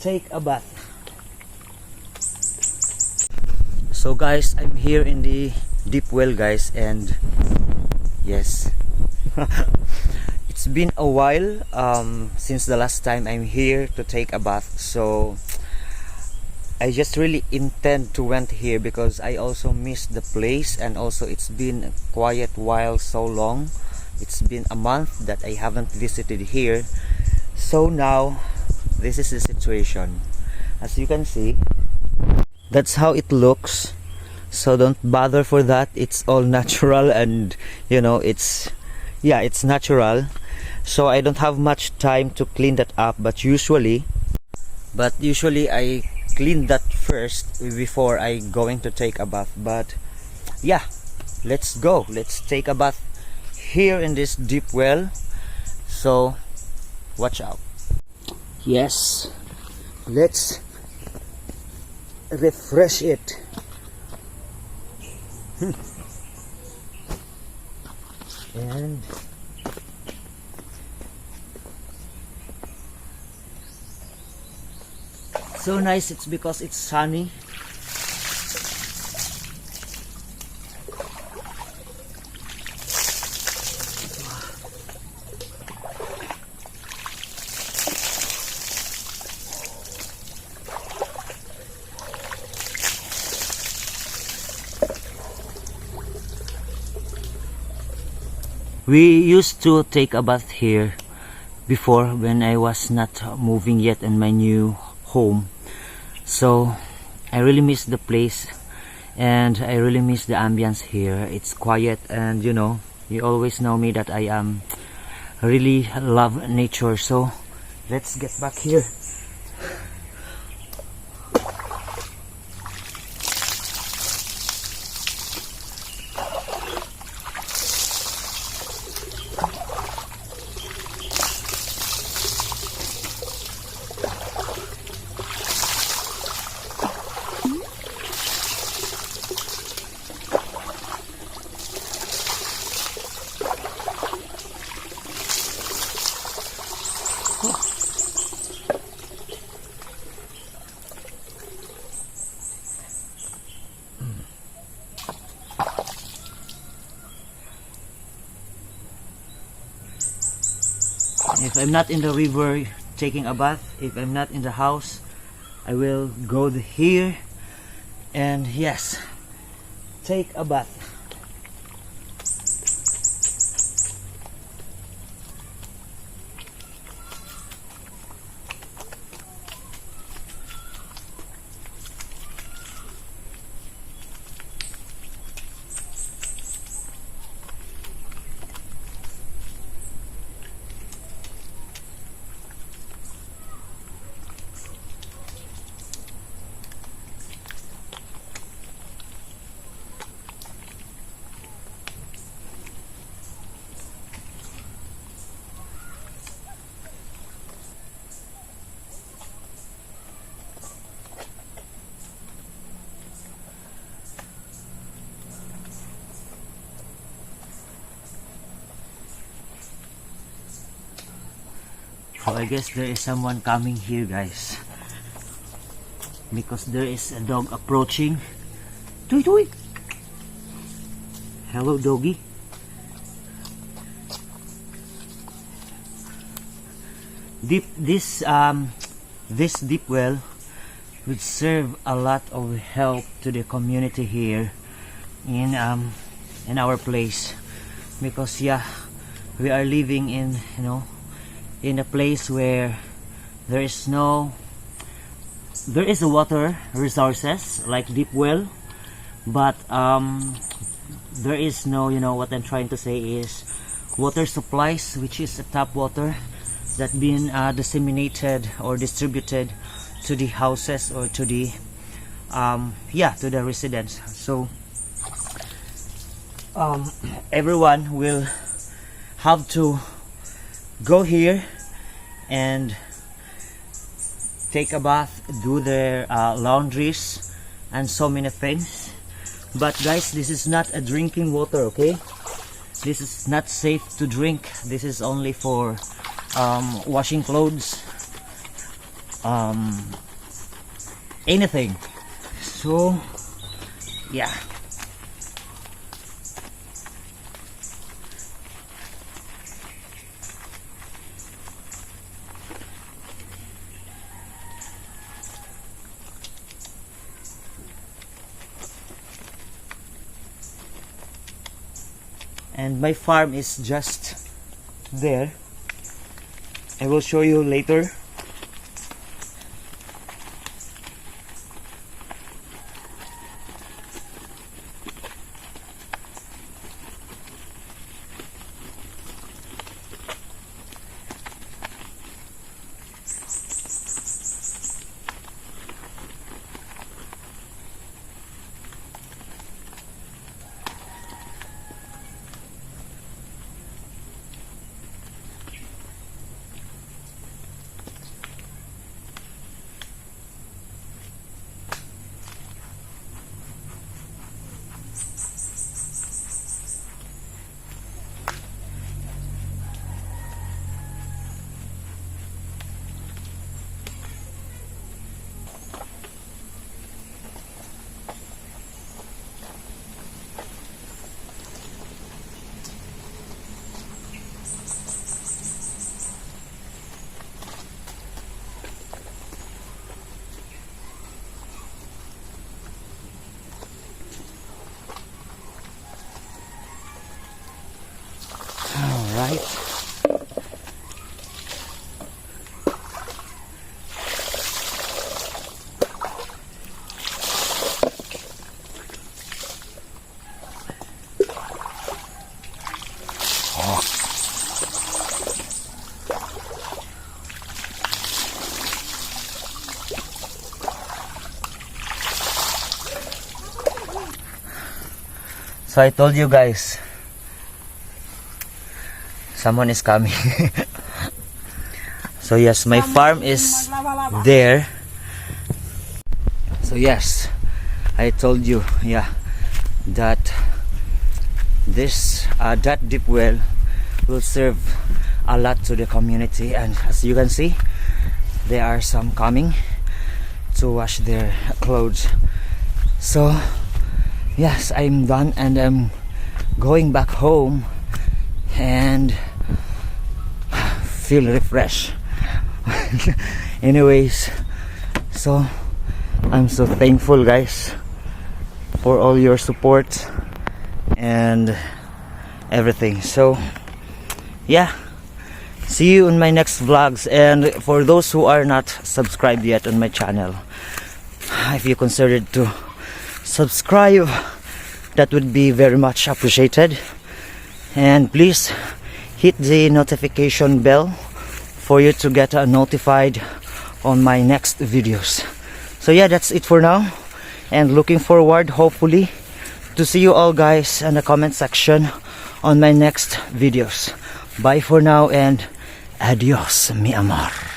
take a bath. So guys, I'm here in the deep well guys, and yes, it's been a while since the last time I'm here to take a bath, so I just really intend to went here because I also missed the place, and also it's been a quiet while, so long. It's been a month that I haven't visited here. So now this is the situation. As you can see, that's how it looks. So don't bother for that. It's all natural, and you know, it's natural. So I don't have much time to clean that up, but usually I clean that first before I going to take a bath. But yeah, let's go. Let's take a bath here in this deep well. So watch out. Yes, let's refresh it. And so nice, it's because it's sunny. We used to take a bath here before when I was not moving yet in my new home. So I really miss the place, and I really miss the ambience here. It's quiet, and you know, you always know me that I really love nature. So let's get back here. If I'm not in the river taking a bath, if I'm not in the house, I will go here and yes, take a bath. So I guess there is someone coming here guys, because there is a dog approaching. Tuy tuy. Hello doggy. This deep well would serve a lot of help to the community here in our place, because yeah, we are living in, you know, in a place where there is a water resources like deep well, but there is no, you know, what I'm trying to say is water supplies, which is a tap water that been disseminated or distributed to the houses or to the to the residents. So everyone will have to go here and take a bath, do their laundries and so many things. But guys, this is not a drinking water, okay? This is not safe to drink. This is only for washing clothes, anything. So yeah. And my farm is just there. I will show you later. Alright. So I told you guys, someone is coming. So yes, my farm is there. So yes, I told you, yeah, that this that deep well will serve a lot to the community, and as you can see, there are some coming to wash their clothes. So yes, I'm done and I'm going back home and feel refreshed. Anyways, so I'm so thankful, guys, for all your support and everything. So yeah, see you in my next vlogs. And for those who are not subscribed yet on my channel, if you considered to subscribe, that would be very much appreciated. And please hit the notification bell for you to get notified on my next videos. So yeah, that's it for now, and looking forward hopefully to see you all guys in the comment section on my next videos. Bye for now and adios mi amor.